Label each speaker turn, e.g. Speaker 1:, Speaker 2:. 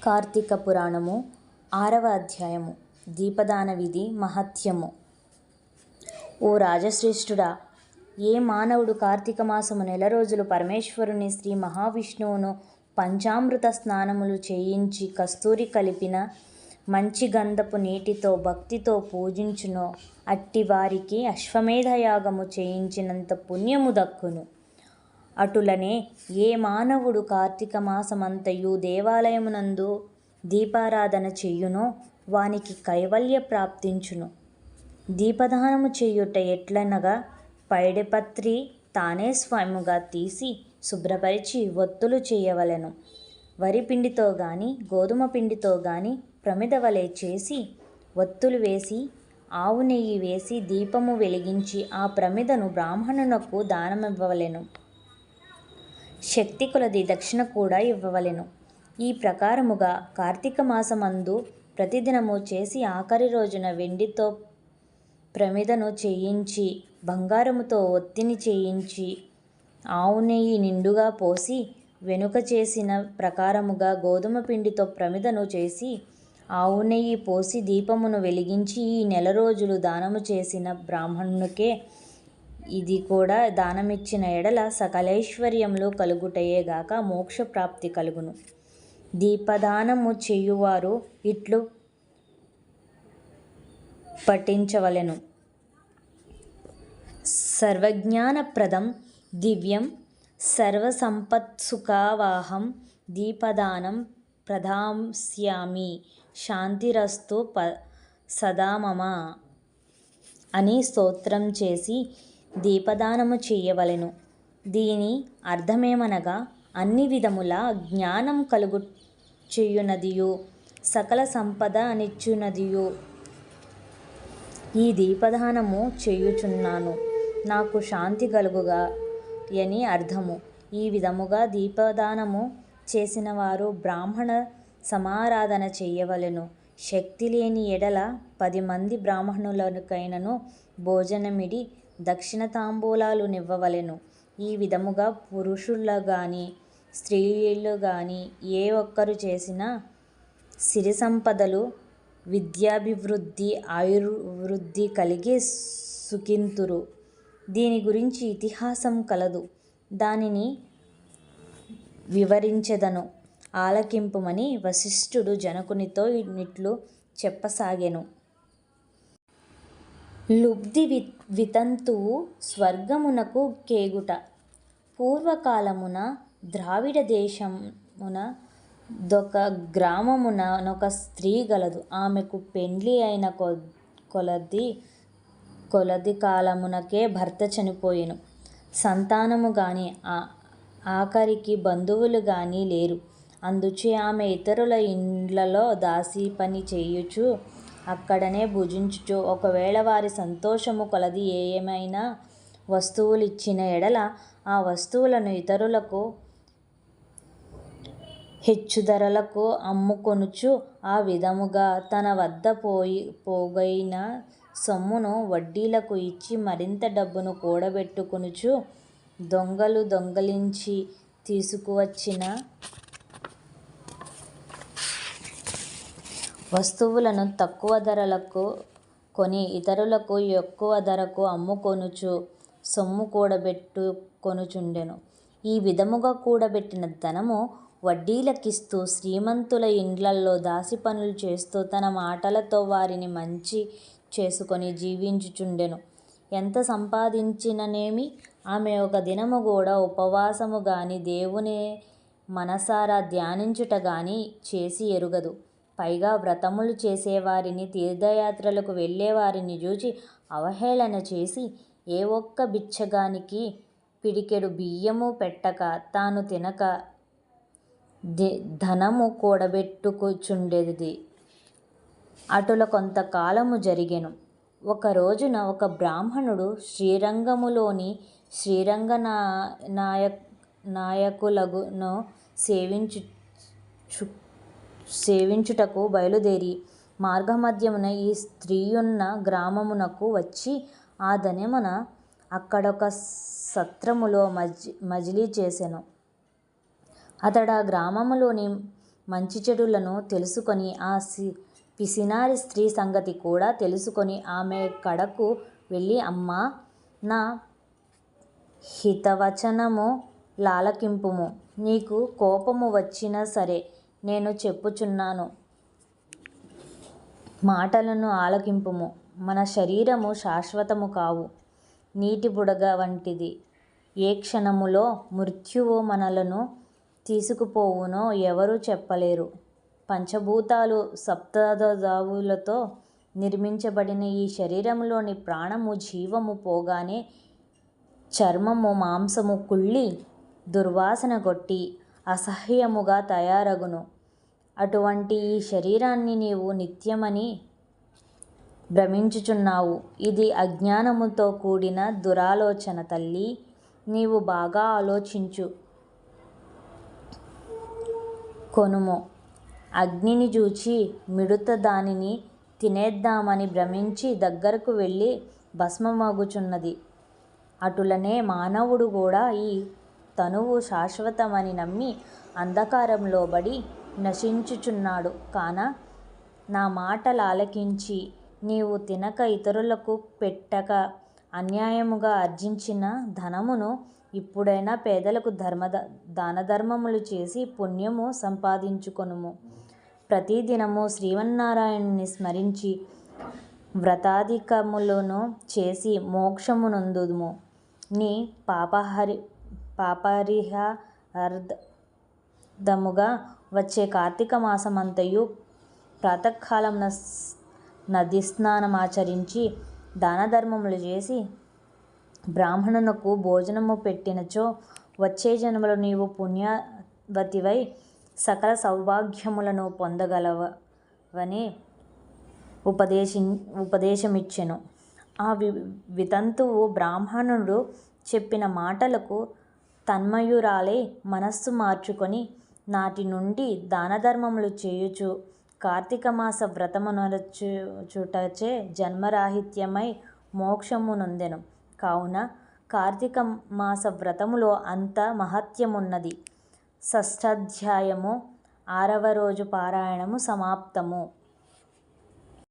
Speaker 1: కార్తీక పురాణము 6వ అధ్యాయము దీపదాన విధి మహత్యము. ఓ రాజశ్రేష్ఠుడా, ఏ మానవుడు కార్తీక మాసము నెల రోజులు పరమేశ్వరుని శ్రీ మహావిష్ణువును పంచామృత స్నానములు చేయించి కస్తూరి కలిపిన మంచి గంధపు నీటితో భక్తితో పూజించునో అట్టి వారికి అశ్వమేధ యాగము చేయించినంత పుణ్యము దక్కును. అటులనే ఏ మానవుడు కార్తీక మాసమంతయు దేవాలయమునందు దీపారాధన చెయ్యునో వానికి కైవల్య ప్రాప్తించును. దీపదానము చెయ్యుట ఎట్లనగా, పైడిపత్రి తానే స్వయముగా తీసి శుభ్రపరిచి ఒత్తులు చేయవలెను. వరి పిండితో గాని గోధుమ పిండితో గాని ప్రమిద వలె చేసి ఒత్తులు వేసి ఆవు నెయ్యి వేసి దీపము వెలిగించి ఆ ప్రమిదను బ్రాహ్మణునకు దానమివ్వవలెను. శక్తి కొలది దక్షిణ కూడా ఇవ్వవలెను. ఈ ప్రకారముగా కార్తీక మాసమందు ప్రతిదినము చేసి ఆఖరి రోజున వెండితో ప్రమిదను చేయించి బంగారముతో ఒత్తిని చేయించి ఆవు నెయ్యి నిండుగా పోసి వెనుక చేసిన ప్రకారముగా గోధుమ పిండితో ప్రమిదను చేసి ఆవు నెయ్యి పోసి దీపమును వెలిగించి ఈ నెల రోజులు దానము చేసిన బ్రాహ్మణునికే ఇది కూడా దానమిచ్చిన ఎడల సకలైశ్వర్యములు కలుగుటయేగాక మోక్షప్రాప్తి కలుగును. దీపదానము చేయువారు ఇట్లు పఠించవలెను. సర్వజ్ఞానప్రదం దివ్యం సర్వసంపత్సుఖావాహం దీపదానం ప్రదాస్యామి శాంతిరస్తు సదా మమ అని స్తోత్రం చేసి దీపదానము చెయ్యవలెను. దీని అర్థమేమనగా, అన్ని విధముల జ్ఞానం కలుగు చేయునదియు సకల సంపద నిచ్చునదియు ఈ దీపదానము చేయుచున్నాను, నాకు శాంతి కలుగుగా అని అర్థము. ఈ విధముగా దీపదానము చేసిన వారు బ్రాహ్మణ సమారాధన చెయ్యవలెను. శక్తి లేని ఎడల 10 మంది బ్రాహ్మణులకైనను భోజనమిడి దక్షిణ తాంబూలాలు నివ్వవలెను. ఈ విధముగా పురుషులు గాని స్త్రీలు గాని ఏ ఒక్కరు చేసినా సిరి సంపదలు విద్యాభివృద్ధి ఆయుర్వృద్ధి కలిగి సుఖింతురు. దీని గురించి ఇతిహాసం కలదు, దానిని వివరించెదను ఆలకింపుమని వశిష్ఠుడు జనకునితో నిట్లు చెప్పసాగెను. లుబ్ధి వితంతువు స్వర్గమునకు కేగుట. పూర్వకాలమున ద్రావిడ దేశమున దొక గ్రామమున నొక స్త్రీ గలదు. ఆమెకు పెండ్లి అయిన కొలది కాలమునకే భర్త చనిపోయెను. సంతానము గాని ఆఖరికి బంధువులు గాని లేరు. అందుచే ఆమె ఇతరుల ఇండ్లలో దాసీ పని చేయుచు అక్కడనే భుజించుచు ఒకవేళ వారి సంతోషము కొలది ఏమైనా వస్తువులిచ్చిన ఎడల ఆ వస్తువులను ఇతరులకు హెచ్చు ధరలకు అమ్ముకొనుచు ఆ విధముగా తన వద్ద పోగైన సొమ్మును వడ్డీలకు ఇచ్చి మరింత డబ్బును కూడబెట్టుకొనుచు దొంగలు దొంగిలించి తీసుకువచ్చిన వస్తువులను తక్కువ ధరలకు కొని ఇతరులకు ఎక్కువ ధరకు అమ్ముకొనుచు సొమ్ము కూడబెట్టుకొనుచుండెను. ఈ విధముగా కూడబెట్టిన ధనము వడ్డీలకిస్తూ శ్రీమంతుల ఇండ్లలో దాసి పనులు చేస్తూ తన మాటలతో వారిని మంచి చేసుకొని జీవించుచుండెను. ఎంత సంపాదించిననేమి ఆమె ఒక దినము కూడా ఉపవాసము గాని దేవుని మనసారా ధ్యానించుట గాని చేసి ఎరుగదు. పైగా వ్రతములు చేసేవారిని తీర్థయాత్రలకు వెళ్ళేవారిని చూచి అవహేళన చేసి ఏ ఒక్క బిచ్చగానికి పిడికెడు బియ్యము పెట్టక తాను తినక ధనము కూడబెట్టుకుచుండేది. అటుల కొంతకాలము జరిగెను. ఒక రోజున ఒక బ్రాహ్మణుడు శ్రీరంగములోని శ్రీరంగ నాయకులను సేవించుటకు బయలుదేరి మార్గమధ్యమున ఈ స్త్రీయున్న గ్రామమునకు వచ్చి ఆ దినమున అక్కడొక సత్రములో మజిలీ చేసెను. అతడా గ్రామములోని మంచి చెడులను తెలుసుకొని ఆ పిసినారి స్త్రీ సంగతి కూడా తెలుసుకొని ఆమె కడకు వెళ్ళి, అమ్మా, నా హితవచనము లాలకింపుము. నీకు కోపము వచ్చినా సరే నేను చెప్పుచున్నాను మాటలను ఆలకింపుము. మన శరీరము శాశ్వతము కావు, నీటి బుడగ వంటిది. ఏ క్షణములో మృత్యువు మనలను తీసుకుపోవునో ఎవరూ చెప్పలేరు. పంచభూతాలు సప్తధాతువులతో నిర్మించబడిన ఈ శరీరములోని ప్రాణము జీవము పోగానే చర్మము మాంసము కుళ్ళి దుర్వాసన కొట్టి అసహ్యముగా తయారగును. అటువంటి ఈ శరీరాన్ని నీవు నిత్యమని భ్రమించుచున్నావు. ఇది అజ్ఞానముతో కూడిన దురాలోచన తల్లీ. నీవు బాగా ఆలోచించు కొనుము. అగ్నిని చూచి మిడుత దానిని తినేద్దామని భ్రమించి దగ్గరకు వెళ్ళి భస్మమగుచున్నది. అటులనే మానవుడు కూడా ఈ తనువు శాశ్వతమని నమ్మి అంధకారంలో బడి నశించుచున్నాడు. కాన నా మాటలాలకించి నీవు తినక ఇతరులకు పెట్టక అన్యాయముగా ఆర్జించిన ధనమును ఇప్పుడైనా పేదలకు దానధర్మములు చేసి పుణ్యము సంపాదించుకొనుము. ప్రతిదినము శ్రీమన్నారాయణుని స్మరించి వ్రతాధికములను చేసి మోక్షమునొందుము. నీ పాపరిహారార్థముగా వచ్చే కార్తీక మాసమంతయు ప్రాతఃకాలమున నదీస్నానమాచరించి దానధర్మములు చేసి బ్రాహ్మణునకు భోజనము పెట్టినచో వచ్చే జన్మలో నీవు పుణ్యవతివై సకల సౌభాగ్యములను పొందగలవని ఉపదేశమిచ్చెను. ఆ వితంతువు బ్రాహ్మణుడు చెప్పిన మాటలకు తన్మయురాలై మనస్సు మార్చుకొని నాటి నుండి దానధర్మములు చేయుచు కార్తీకమాస వ్రతమునర్చుటచే జన్మరాహిత్యమై మోక్షమునొందెను. కావున కార్తీక మాస వ్రతములో అంత మహత్యమున్నది. షష్ఠాధ్యాయము 6వ రోజు పారాయణము సమాప్తము.